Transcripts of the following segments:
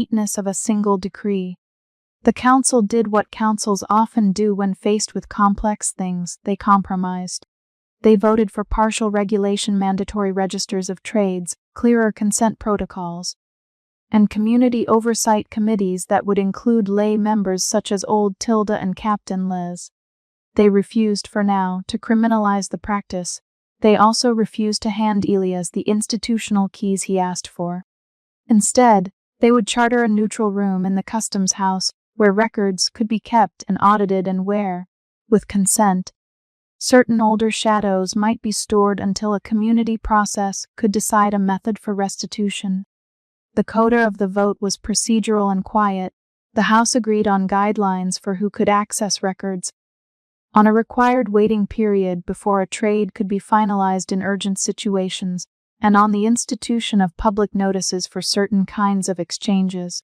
neatness of a single decree. The council did what councils often do when faced with complex things: they compromised. They voted for partial regulation, mandatory registers of trades, clearer consent protocols, and community oversight committees that would include lay members such as Old Tilda and Captain Liz. They refused, for now, to criminalize the practice. They also refused to hand Elias the institutional keys he asked for. Instead, they would charter a neutral room in the customs house where records could be kept and audited, and where, with consent, certain older shadows might be stored until a community process could decide a method for restitution. The coda of the vote was procedural and quiet. The House agreed on guidelines for who could access records, on a required waiting period before a trade could be finalized in urgent situations, and on the institution of public notices for certain kinds of exchanges.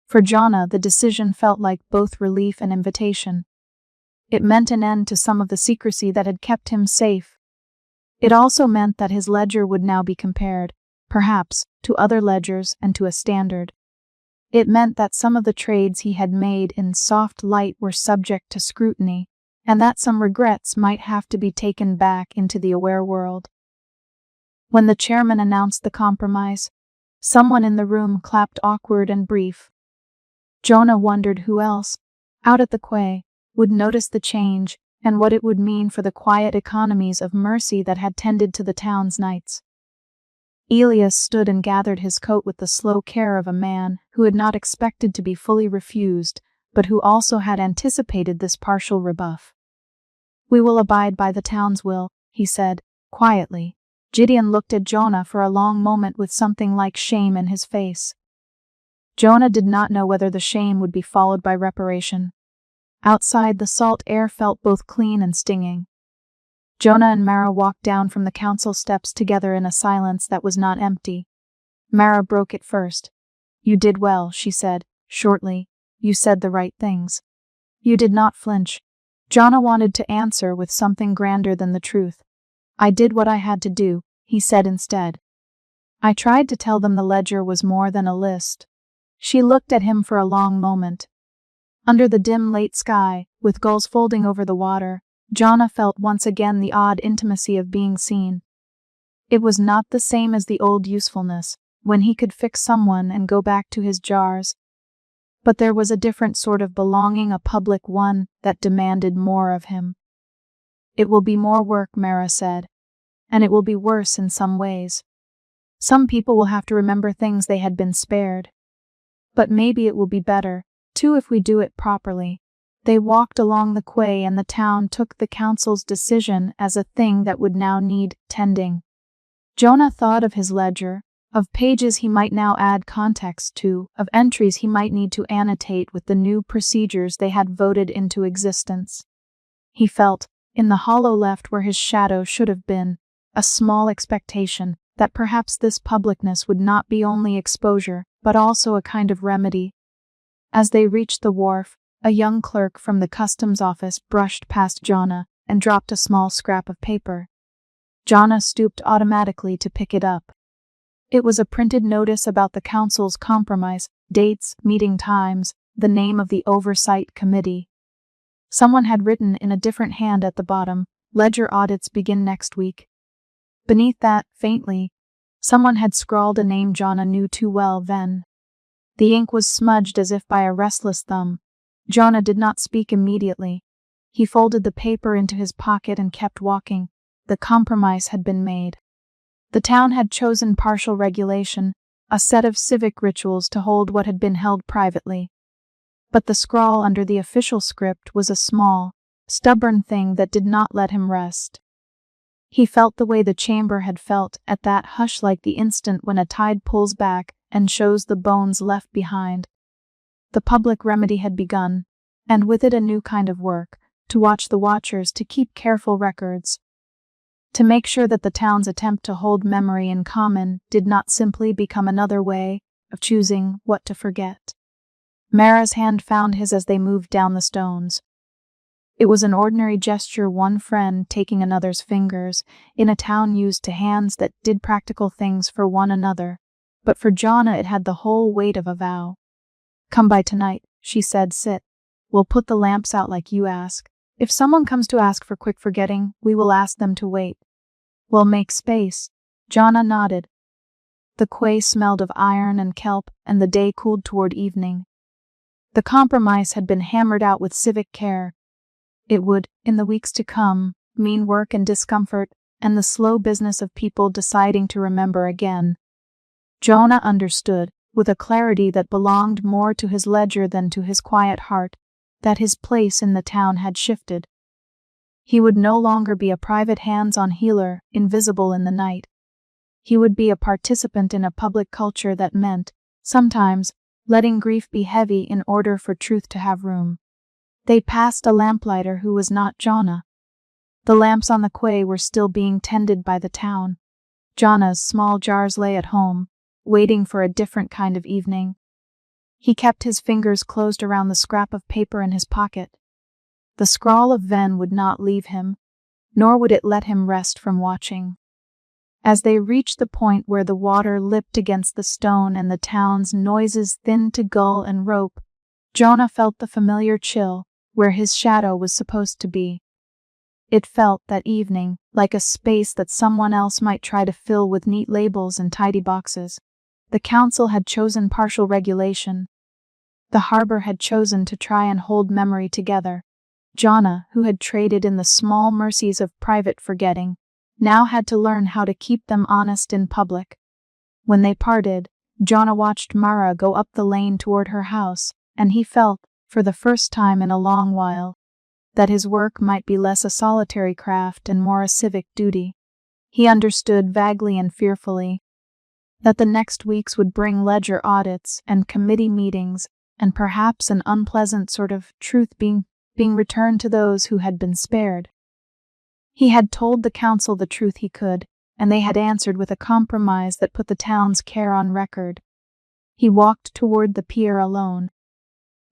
For Jonna, the decision felt like both relief and invitation. It meant an end to some of the secrecy that had kept him safe. It also meant that his ledger would now be compared, perhaps, to other ledgers and to a standard. It meant that some of the trades he had made in soft light were subject to scrutiny, and that some regrets might have to be taken back into the aware world. When the chairman announced the compromise, someone in the room clapped, awkward and brief. Jonna wondered who else, out at the quay, would notice the change and what it would mean for the quiet economies of mercy that had tended to the town's nights. Elias stood and gathered his coat with the slow care of a man who had not expected to be fully refused, but who also had anticipated this partial rebuff. "We will abide by the town's will," he said, quietly. Gideon looked at Jonna for a long moment with something like shame in his face. Jonna did not know whether the shame would be followed by reparation. Outside, the salt air felt both clean and stinging. Jonna and Mara walked down from the council steps together in a silence that was not empty. Mara broke it first. "You did well," she said, shortly. "You said the right things. You did not flinch." Jonna wanted to answer with something grander than the truth. "I did what I had to do," he said instead. "I tried to tell them the ledger was more than a list." She looked at him for a long moment. Under the dim late sky, with gulls folding over the water, Jonna felt once again the odd intimacy of being seen. It was not the same as the old usefulness, when he could fix someone and go back to his jars. But there was a different sort of belonging, a public one, that demanded more of him. "It will be more work," Mara said. "And it will be worse in some ways. Some people will have to remember things they had been spared. But maybe it will be better, too, if we do it properly." They walked along the quay, and the town took the council's decision as a thing that would now need tending. Jonna thought of his ledger, of pages he might now add context to, of entries he might need to annotate with the new procedures they had voted into existence. He felt, in the hollow left where his shadow should have been, a small expectation that perhaps this publicness would not be only exposure, but also a kind of remedy. As they reached the wharf, a young clerk from the customs office brushed past Jonna and dropped a small scrap of paper. Jonna stooped automatically to pick it up. It was a printed notice about the council's compromise, dates, meeting times, the name of the oversight committee. Someone had written in a different hand at the bottom, "Ledger audits begin next week." Beneath that, faintly, someone had scrawled a name Jonna knew too well then. The ink was smudged as if by a restless thumb. Jonna did not speak immediately. He folded the paper into his pocket and kept walking. The compromise had been made. The town had chosen partial regulation, a set of civic rituals to hold what had been held privately. But the scrawl under the official script was a small, stubborn thing that did not let him rest. He felt the way the chamber had felt at that hush, like the instant when a tide pulls back and shows the bones left behind. The public remedy had begun, and with it a new kind of work, to watch the watchers, to keep careful records, to make sure that the town's attempt to hold memory in common did not simply become another way of choosing what to forget. Mara's hand found his as they moved down the stones. It was an ordinary gesture, one friend taking another's fingers, in a town used to hands that did practical things for one another, but for Jonna it had the whole weight of a vow. "Come by tonight," she said. "Sit. We'll put the lamps out like you ask. If someone comes to ask for quick forgetting, we will ask them to wait. We'll make space." Jonna nodded. The quay smelled of iron and kelp, and the day cooled toward evening. The compromise had been hammered out with civic care. It would, in the weeks to come, mean work and discomfort, and the slow business of people deciding to remember again. Jonah understood, with a clarity that belonged more to his ledger than to his quiet heart, that his place in the town had shifted. He would no longer be a private hands-on healer, invisible in the night. He would be a participant in a public culture that meant, sometimes, letting grief be heavy in order for truth to have room. They passed a lamplighter who was not Jonah. The lamps on the quay were still being tended by the town. Jonah's small jars lay at home, waiting for a different kind of evening. He kept his fingers closed around the scrap of paper in his pocket. The scrawl of Ven would not leave him, nor would it let him rest from watching. As they reached the point where the water lipped against the stone and the town's noises thinned to gull and rope, Jonah felt the familiar chill where his shadow was supposed to be. It felt, that evening, like a space that someone else might try to fill with neat labels and tidy boxes. The council had chosen partial regulation. The harbor had chosen to try and hold memory together. Jonah, who had traded in the small mercies of private forgetting, now had to learn how to keep them honest in public. When they parted, Jonah watched Mara go up the lane toward her house, and he felt, for the first time in a long while, that his work might be less a solitary craft and more a civic duty. He understood vaguely and fearfully that the next weeks would bring ledger audits and committee meetings, and perhaps an unpleasant sort of truth being returned to those who had been spared. He had told the council the truth he could, and they had answered with a compromise that put the town's care on record. He walked toward the pier alone.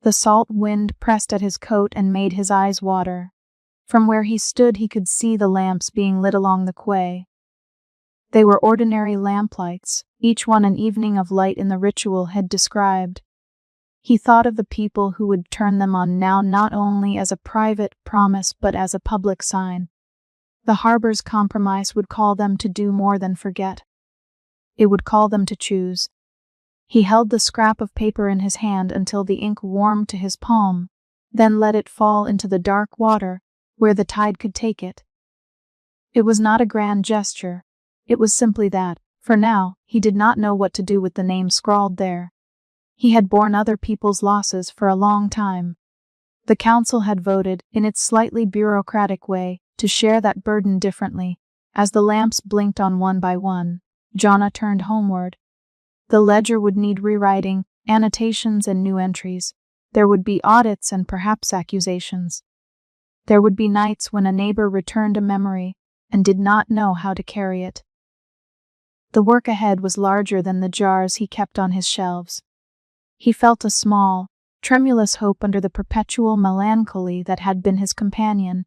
The salt wind pressed at his coat and made his eyes water. From where he stood he could see the lamps being lit along the quay. They were ordinary lamplights, each one an evening of light in the ritual had described. He thought of the people who would turn them on now, not only as a private promise but as a public sign. The harbor's compromise would call them to do more than forget. It would call them to choose. He held the scrap of paper in his hand until the ink warmed to his palm, then let it fall into the dark water where the tide could take it. It was not a grand gesture. It was simply that, for now, he did not know what to do with the name scrawled there. He had borne other people's losses for a long time. The council had voted, in its slightly bureaucratic way, to share that burden differently. As the lamps blinked on one by one, Jonah turned homeward. The ledger would need rewriting, annotations and new entries. There would be audits and perhaps accusations. There would be nights when a neighbor returned a memory and did not know how to carry it. The work ahead was larger than the jars he kept on his shelves. He felt a small, tremulous hope under the perpetual melancholy that had been his companion,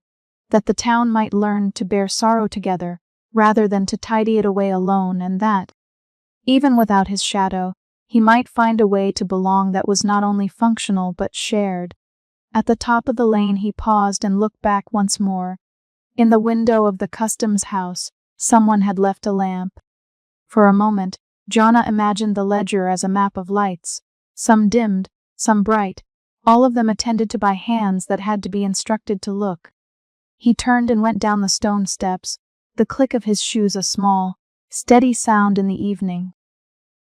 that the town might learn to bear sorrow together rather than to tidy it away alone, and that, even without his shadow, he might find a way to belong that was not only functional but shared. At the top of the lane he paused and looked back once more. In the window of the customs house, someone had left a lamp. For a moment, Jonah imagined the ledger as a map of lights, some dimmed, some bright, all of them attended to by hands that had to be instructed to look. He turned and went down the stone steps, the click of his shoes a small, steady sound in the evening.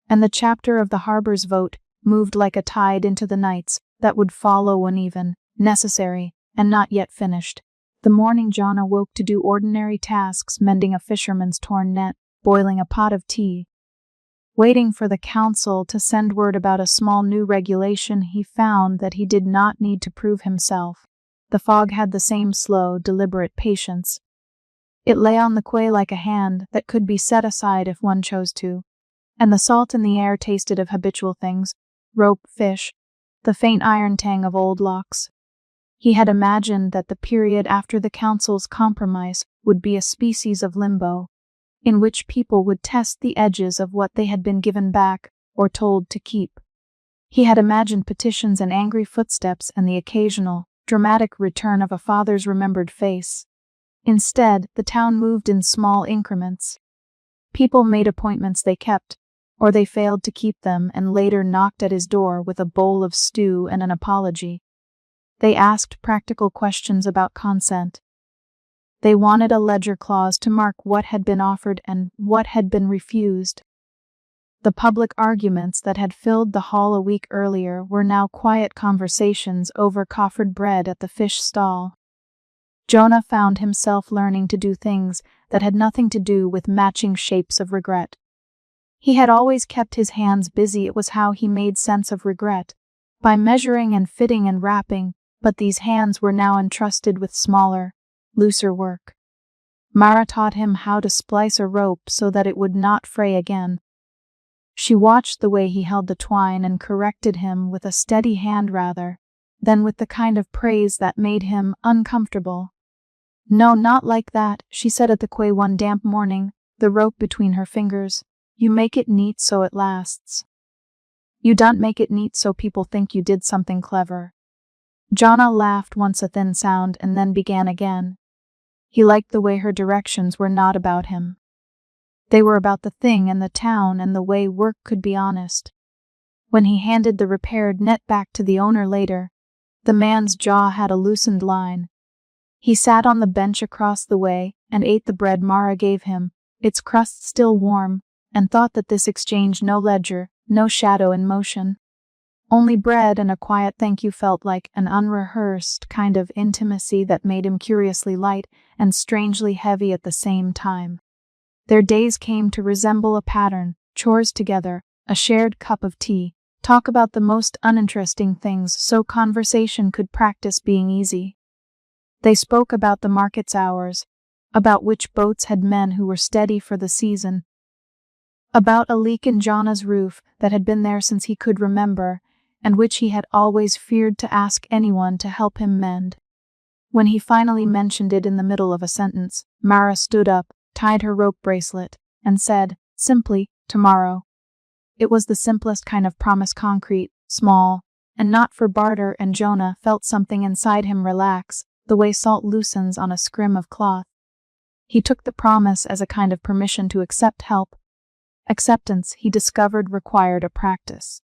And the chapter of the harbor's vote moved like a tide into the nights that would follow, uneven, necessary, and not yet finished. The morning Jonah woke to do ordinary tasks, mending a fisherman's torn net, boiling a pot of tea. Waiting for the council to send word about a small new regulation, he found that he did not need to prove himself. The fog had the same slow, deliberate patience. It lay on the quay like a hand that could be set aside if one chose to, and the salt in the air tasted of habitual things, rope, fish, the faint iron tang of old locks. He had imagined that the period after the council's compromise would be a species of limbo, in which people would test the edges of what they had been given back or told to keep. He had imagined petitions and angry footsteps and the occasional, dramatic return of a father's remembered face. Instead, the town moved in small increments. People made appointments they kept, or they failed to keep them and later knocked at his door with a bowl of stew and an apology. They asked practical questions about consent. They wanted a ledger clause to mark what had been offered and what had been refused. The public arguments that had filled the hall a week earlier were now quiet conversations over coffered bread at the fish stall. Jonah found himself learning to do things that had nothing to do with matching shapes of regret. He had always kept his hands busy. It was how he made sense of regret, by measuring and fitting and wrapping, but these hands were now entrusted with smaller, looser work. Mara taught him how to splice a rope so that it would not fray again. She watched the way he held the twine and corrected him with a steady hand rather than with the kind of praise that made him uncomfortable. "No, not like that," she said at the quay one damp morning, the rope between her fingers. "You make it neat so it lasts. You don't make it neat so people think you did something clever." Jonah laughed once, a thin sound, and then began again. He liked the way her directions were not about him. They were about the thing and the town and the way work could be honest. When he handed the repaired net back to the owner later, the man's jaw had a loosened line. He sat on the bench across the way and ate the bread Mara gave him, its crust still warm, and thought that this exchanged no ledger, no shadow in motion. Only bread and a quiet thank you felt like an unrehearsed kind of intimacy that made him curiously light and strangely heavy at the same time. Their days came to resemble a pattern, chores together, a shared cup of tea, talk about the most uninteresting things so conversation could practice being easy. They spoke about the market's hours, about which boats had men who were steady for the season, about a leak in Jonah's roof that had been there since he could remember, and which he had always feared to ask anyone to help him mend. When he finally mentioned it in the middle of a sentence, Mara stood up, tied her rope bracelet, and said, simply, "Tomorrow." It was the simplest kind of promise, concrete, small, and not for barter, and Jonah felt something inside him relax, the way salt loosens on a scrim of cloth. He took the promise as a kind of permission to accept help. Acceptance, he discovered, required a practice.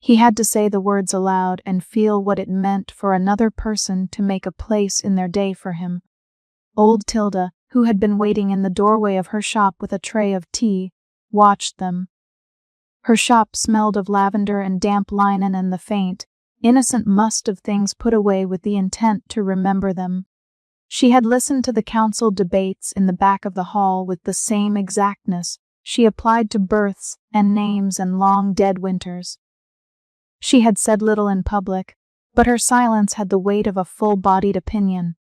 He had to say the words aloud and feel what it meant for another person to make a place in their day for him. Old Tilda, who had been waiting in the doorway of her shop with a tray of tea, watched them. Her shop smelled of lavender and damp linen and the faint, innocent must of things put away with the intent to remember them. She had listened to the council debates in the back of the hall with the same exactness she applied to births and names and long dead winters. She had said little in public, but her silence had the weight of a full-bodied opinion.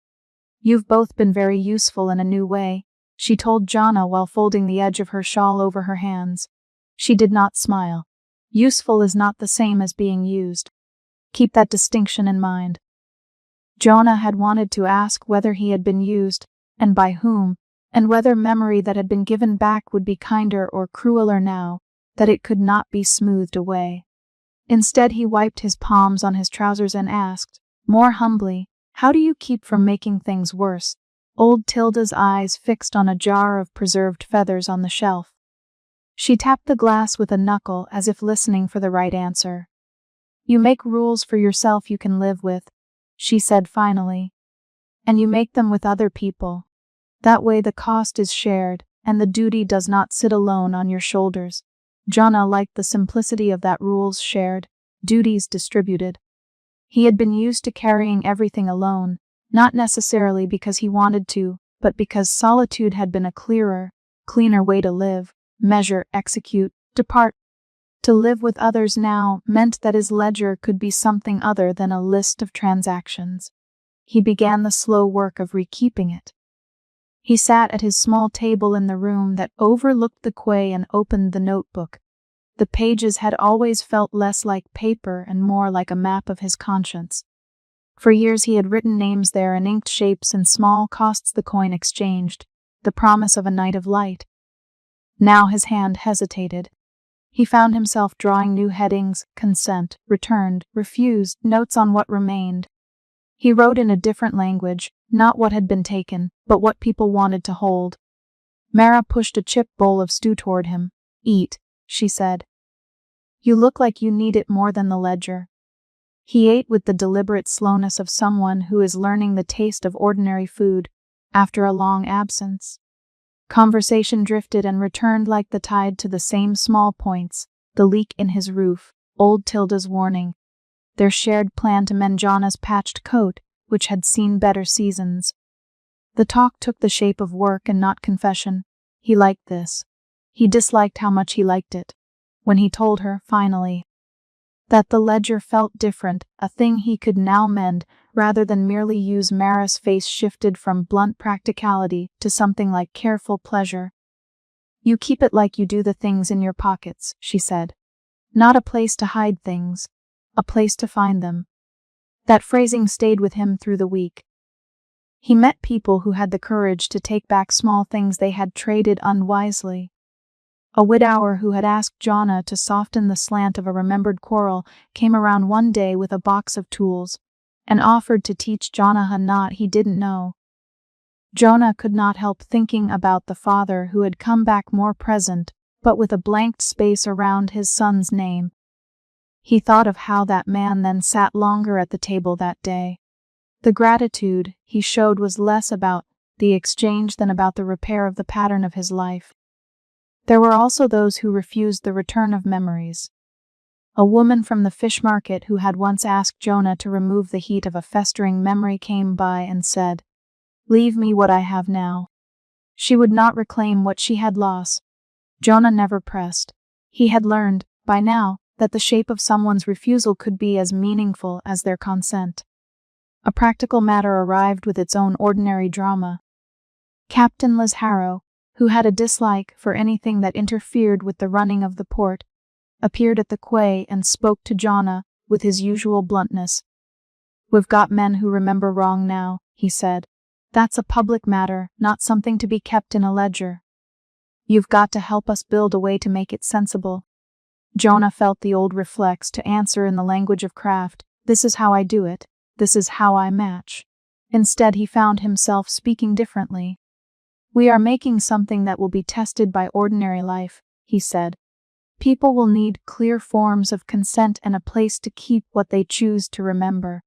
"You've both been very useful in a new way," she told Jonah while folding the edge of her shawl over her hands. She did not smile. Useful is not the same as being used. Keep that distinction in mind. Jonah had wanted to ask whether he had been used, and by whom, and whether memory that had been given back would be kinder or crueler now, that it could not be smoothed away. Instead, he wiped his palms on his trousers and asked, more humbly, "How do you keep from making things worse?" Old Tilda's eyes fixed on a jar of preserved feathers on the shelf. She tapped the glass with a knuckle as if listening for the right answer. "You make rules for yourself you can live with," she said finally. "And you make them with other people. That way the cost is shared, and the duty does not sit alone on your shoulders." Jonah liked the simplicity of that, rules shared, duties distributed. He had been used to carrying everything alone, not necessarily because he wanted to, but because solitude had been a clearer, cleaner way to live, measure, execute, depart. To live with others now meant that his ledger could be something other than a list of transactions. He began the slow work of rekeeping it. He sat at his small table in the room that overlooked the quay and opened the notebook. The pages had always felt less like paper and more like a map of his conscience. For years he had written names there and inked shapes and small costs the coin exchanged, the promise of a night of light. Now his hand hesitated. He found himself drawing new headings: consent, returned, refused, notes on what remained. He wrote in a different language, not what had been taken, but what people wanted to hold. Mara pushed a chip bowl of stew toward him. "Eat," she said. "You look like you need it more than the ledger." He ate with the deliberate slowness of someone who is learning the taste of ordinary food after a long absence. Conversation drifted and returned like the tide to the same small points: the leak in his roof, old Tilda's warning, their shared plan to mend Jonah's patched coat, which had seen better seasons. The talk took the shape of work and not confession. He liked this. He disliked how much he liked it. When he told her, finally, that the ledger felt different, a thing he could now mend, rather than merely use, Mara's face shifted from blunt practicality to something like careful pleasure. "You keep it like you do the things in your pockets," she said. "Not a place to hide things, a place to find them." That phrasing stayed with him through the week. He met people who had the courage to take back small things they had traded unwisely. A widower who had asked Jonah to soften the slant of a remembered quarrel came around one day with a box of tools and offered to teach Jonah a knot he didn't know. Jonah could not help thinking about the father who had come back more present, but with a blank space around his son's name. He thought of how that man then sat longer at the table that day. The gratitude he showed was less about the exchange than about the repair of the pattern of his life. There were also those who refused the return of memories. A woman from the fish market who had once asked Jonah to remove the heat of a festering memory came by and said, "Leave me what I have now." She would not reclaim what she had lost. Jonah never pressed. He had learned, by now, that the shape of someone's refusal could be as meaningful as their consent. A practical matter arrived with its own ordinary drama. Captain Liz Harrow, who had a dislike for anything that interfered with the running of the port, appeared at the quay and spoke to Jonah with his usual bluntness. "We've got men who remember wrong now," he said. "That's a public matter, not something to be kept in a ledger. You've got to help us build a way to make it sensible." Jonah felt the old reflex to answer in the language of craft, "This is how I do it. This is how I match." Instead, he found himself speaking differently. "We are making something that will be tested by ordinary life," he said. "People will need clear forms of consent and a place to keep what they choose to remember.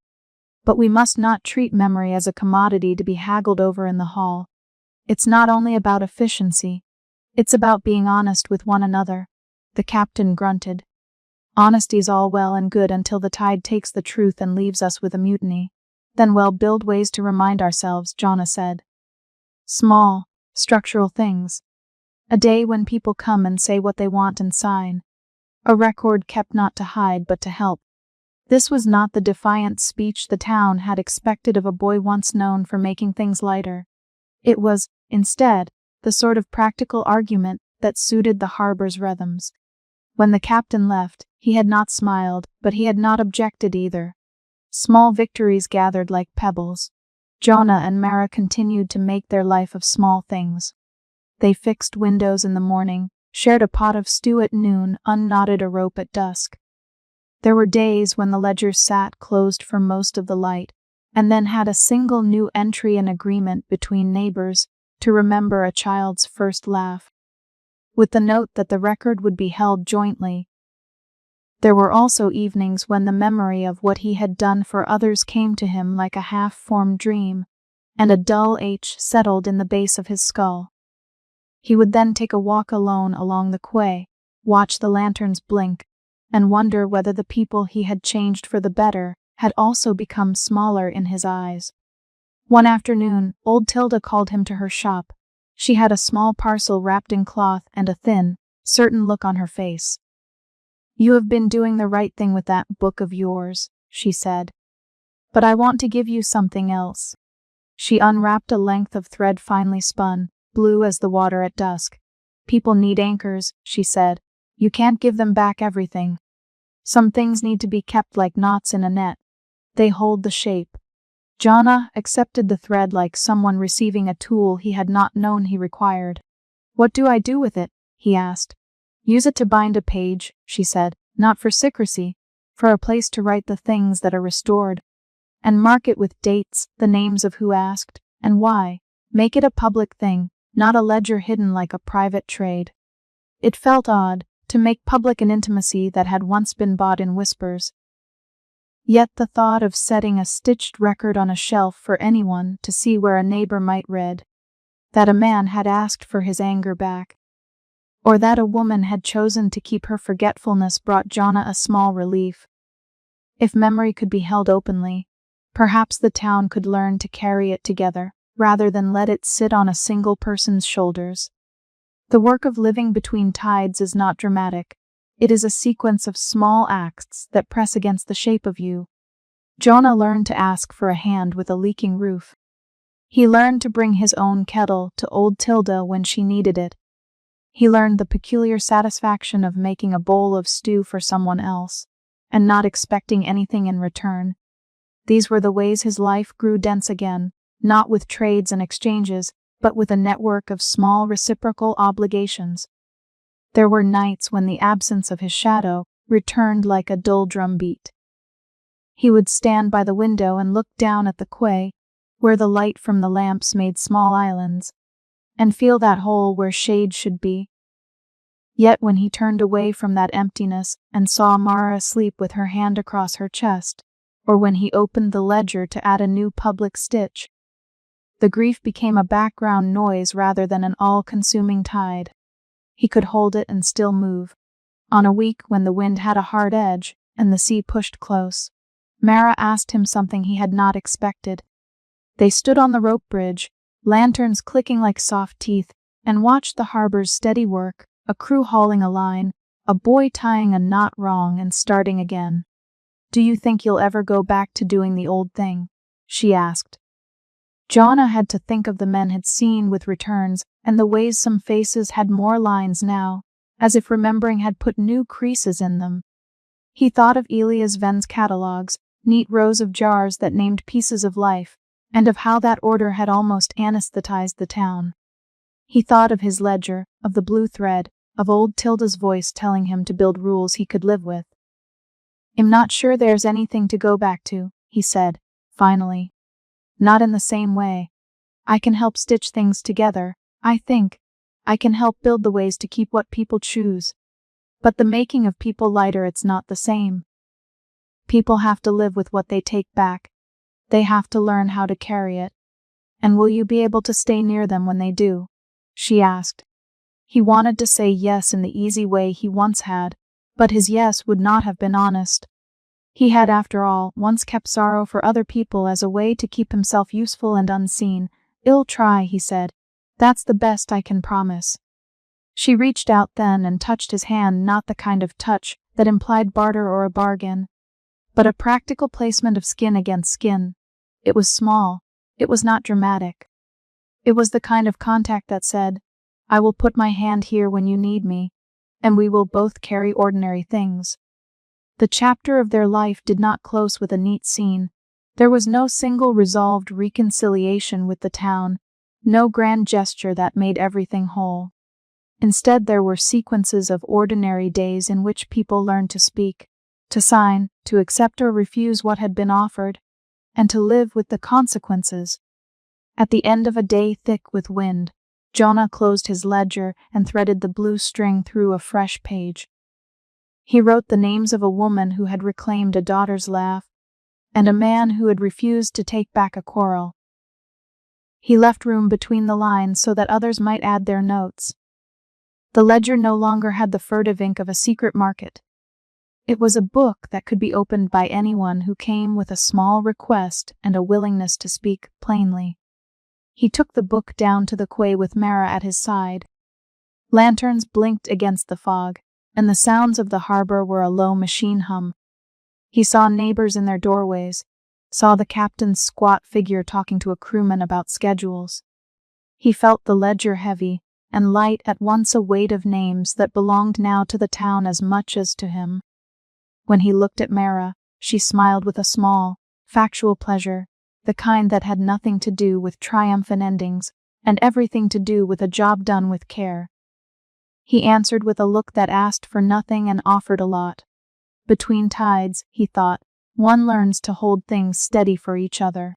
But we must not treat memory as a commodity to be haggled over in the hall. It's not only about efficiency. It's about being honest with one another." The captain grunted. "Honesty's all well and good until the tide takes the truth and leaves us with a mutiny. Then we'll build ways to remind ourselves," Jonah said. "Small, structural things. A day when people come and say what they want and sign. A record kept not to hide but to help." This was not the defiant speech the town had expected of a boy once known for making things lighter. It was, instead, the sort of practical argument that suited the harbor's rhythms. When the captain left, he had not smiled, but he had not objected either. Small victories gathered like pebbles. Jonah and Mara continued to make their life of small things. They fixed windows in the morning, shared a pot of stew at noon, unknotted a rope at dusk. There were days when the ledgers sat closed for most of the light, and then had a single new entry in agreement between neighbors to remember a child's first laugh, with the note that the record would be held jointly. There were also evenings when the memory of what he had done for others came to him like a half-formed dream, and a dull ache settled in the base of his skull. He would then take a walk alone along the quay, watch the lanterns blink, and wonder whether the people he had changed for the better had also become smaller in his eyes. One afternoon, old Tilda called him to her shop. She had a small parcel wrapped in cloth and a thin, certain look on her face. "You have been doing the right thing with that book of yours," she said. "But I want to give you something else." She unwrapped a length of thread finely spun, blue as the water at dusk. "People need anchors," she said. "You can't give them back everything. Some things need to be kept like knots in a net. They hold the shape." Jonah accepted the thread like someone receiving a tool he had not known he required. "What do I do with it?" he asked. Use it to bind a page, she said, not for secrecy, for a place to write the things that are restored. And mark it with dates, the names of who asked, and why. Make it a public thing, not a ledger hidden like a private trade. It felt odd to make public an intimacy that had once been bought in whispers. Yet the thought of setting a stitched record on a shelf for anyone to see where a neighbor might read that a man had asked for his anger back, or that a woman had chosen to keep her forgetfulness brought Jonna a small relief. If memory could be held openly, perhaps the town could learn to carry it together, rather than let it sit on a single person's shoulders. The work of living between tides is not dramatic. It is a sequence of small acts that press against the shape of you. Jonna learned to ask for a hand with a leaking roof. He learned to bring his own kettle to old Tilda when she needed it. He learned the peculiar satisfaction of making a bowl of stew for someone else, and not expecting anything in return. These were the ways his life grew dense again, not with trades and exchanges, but with a network of small reciprocal obligations. There were nights when the absence of his shadow returned like a dull drum beat. He would stand by the window and look down at the quay, where the light from the lamps made small islands, and feel that hole where shade should be. Yet when he turned away from that emptiness and saw Mara asleep with her hand across her chest, or when he opened the ledger to add a new public stitch, the grief became a background noise rather than an all-consuming tide. He could hold it and still move. On a week when the wind had a hard edge and the sea pushed close, Mara asked him something he had not expected. They stood on the rope bridge, lanterns clicking like soft teeth, and watched the harbor's steady work, a crew hauling a line, a boy tying a knot wrong and starting again. "Do you think you'll ever go back to doing the old thing?" she asked. Jonna had to think of the men had seen with returns and the ways some faces had more lines now, as if remembering had put new creases in them. He thought of Elias Ven's catalogues, neat rows of jars that named pieces of life, and of how that order had almost anesthetized the town. He thought of his ledger, of the blue thread, of old Tilda's voice telling him to build rules he could live with. "I'm not sure there's anything to go back to," he said, finally. "Not in the same way. I can help stitch things together, I think. I can help build the ways to keep what people choose. But the making of people lighter, it's not the same. People have to live with what they take back. They have to learn how to carry it. And will you be able to stay near them when they do?" she asked. He wanted to say yes in the easy way he once had, but his yes would not have been honest. He had, after all, once kept sorrow for other people as a way to keep himself useful and unseen. "I'll try," he said. "That's the best I can promise." She reached out then and touched his hand, not the kind of touch that implied barter or a bargain, but a practical placement of skin against skin. It was small. It was not dramatic. It was the kind of contact that said, "I will put my hand here when you need me, and we will both carry ordinary things." The chapter of their life did not close with a neat scene. There was no single resolved reconciliation with the town, no grand gesture that made everything whole. Instead, there were sequences of ordinary days in which people learned to speak, to sign, to accept or refuse what had been offered, and to live with the consequences. At the end of a day thick with wind, Jonna closed his ledger and threaded the blue string through a fresh page. He wrote the names of a woman who had reclaimed a daughter's laugh, and a man who had refused to take back a quarrel. He left room between the lines so that others might add their notes. The ledger no longer had the furtive ink of a secret market. It was a book that could be opened by anyone who came with a small request and a willingness to speak plainly. He took the book down to the quay with Mara at his side. Lanterns blinked against the fog, and the sounds of the harbor were a low machine hum. He saw neighbors in their doorways, saw the captain's squat figure talking to a crewman about schedules. He felt the ledger heavy and light, at once a weight of names that belonged now to the town as much as to him. When he looked at Mara, she smiled with a small, factual pleasure, the kind that had nothing to do with triumphant endings and everything to do with a job done with care. He answered with a look that asked for nothing and offered a lot. Between tides, he thought, one learns to hold things steady for each other.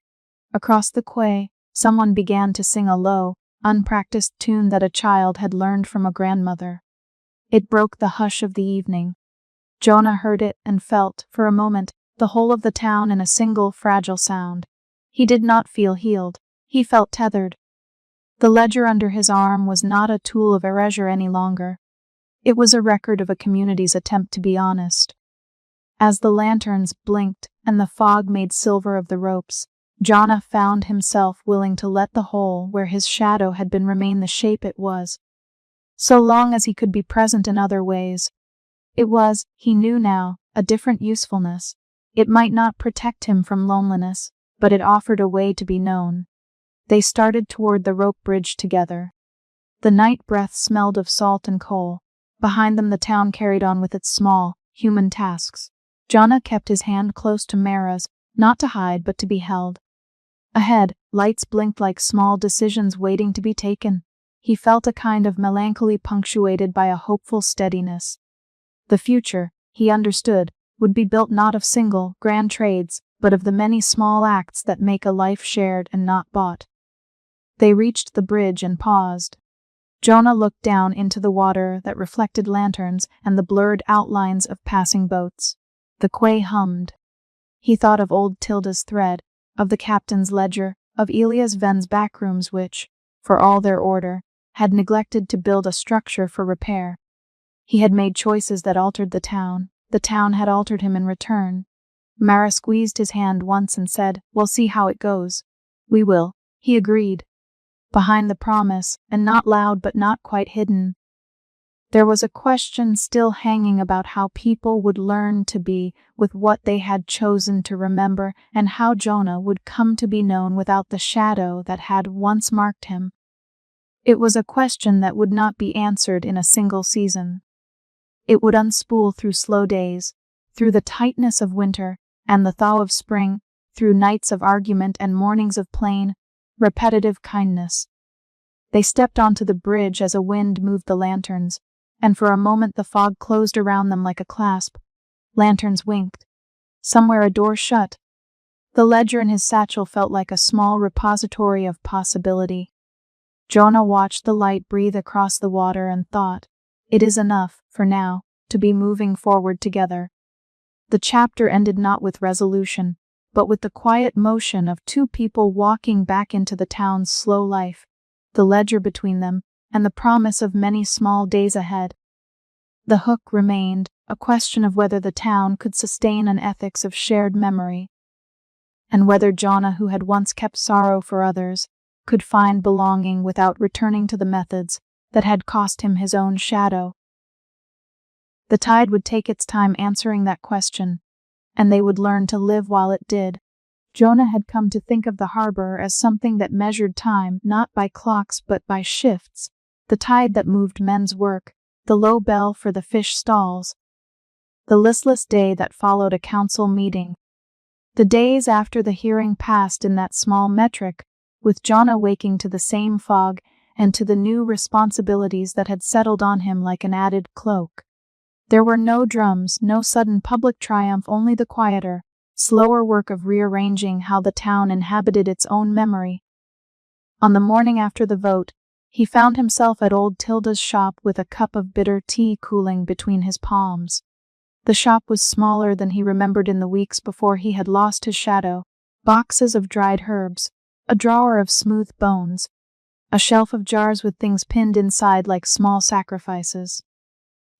Across the quay, someone began to sing a low, unpracticed tune that a child had learned from a grandmother. It broke the hush of the evening. Jonah heard it and felt, for a moment, the whole of the town in a single fragile sound. He did not feel healed. He felt tethered. The ledger under his arm was not a tool of erasure any longer. It was a record of a community's attempt to be honest. As the lanterns blinked and the fog made silver of the ropes, Jonah found himself willing to let the hole where his shadow had been remain the shape it was, so long as he could be present in other ways. It was, he knew now, a different usefulness. It might not protect him from loneliness, but it offered a way to be known. They started toward the rope bridge together. The night breath smelled of salt and coal. Behind them the town carried on with its small, human tasks. Jonah kept his hand close to Mara's, not to hide but to be held. Ahead, lights blinked like small decisions waiting to be taken. He felt a kind of melancholy punctuated by a hopeful steadiness. The future, he understood, would be built not of single, grand trades, but of the many small acts that make a life shared and not bought. They reached the bridge and paused. Jonah looked down into the water that reflected lanterns and the blurred outlines of passing boats. The quay hummed. He thought of old Tilda's thread, of the captain's ledger, of Elias Ven's backrooms which, for all their order, had neglected to build a structure for repair. He had made choices that altered the town had altered him in return. Mara squeezed his hand once and said, "We'll see how it goes." "We will," he agreed. Behind the promise, and not loud but not quite hidden, there was a question still hanging about how people would learn to be with what they had chosen to remember, and how Jonah would come to be known without the shadow that had once marked him. It was a question that would not be answered in a single season. It would unspool through slow days, through the tightness of winter and the thaw of spring, through nights of argument and mornings of plain, repetitive kindness. They stepped onto the bridge as a wind moved the lanterns, and for a moment the fog closed around them like a clasp. Lanterns winked. Somewhere a door shut. The ledger in his satchel felt like a small repository of possibility. Jonah watched the light breathe across the water and thought, it is enough, for now, to be moving forward together. The chapter ended not with resolution, but with the quiet motion of two people walking back into the town's slow life, the ledger between them, and the promise of many small days ahead. The hook remained, a question of whether the town could sustain an ethics of shared memory, and whether Jonah, who had once kept sorrow for others, could find belonging without returning to the methods that had cost him his own shadow. The tide would take its time answering that question, and they would learn to live while it did. Jonah had come to think of the harbor as something that measured time not by clocks but by shifts, the tide that moved men's work, the low bell for the fish stalls, the listless day that followed a council meeting, the days after the hearing passed in that small metric, with Jonah waking to the same fog and to the new responsibilities that had settled on him like an added cloak. There were no drums, no sudden public triumph, only the quieter, slower work of rearranging how the town inhabited its own memory. On the morning after the vote, he found himself at old Tilda's shop with a cup of bitter tea cooling between his palms. The shop was smaller than he remembered in the weeks before he had lost his shadow. Boxes of dried herbs, a drawer of smooth bones, a shelf of jars with things pinned inside like small sacrifices.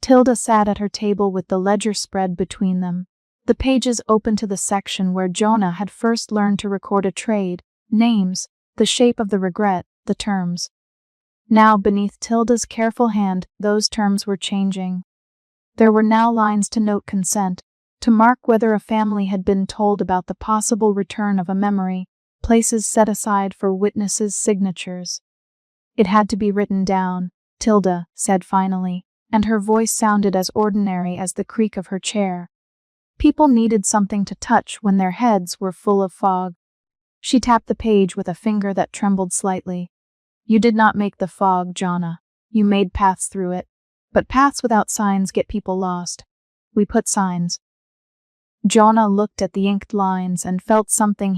Tilda sat at her table with the ledger spread between them, the pages open to the section where Jonah had first learned to record a trade, names, the shape of the regret, the terms. Now, beneath Tilda's careful hand, those terms were changing. There were now lines to note consent, to mark whether a family had been told about the possible return of a memory, places set aside for witnesses' signatures. It had to be written down, Tilda said finally, and her voice sounded as ordinary as the creak of her chair. People needed something to touch when their heads were full of fog. She tapped the page with a finger that trembled slightly. You did not make the fog, Jonah. You made paths through it. But paths without signs get people lost. We put signs. Jonah looked at the inked lines and felt something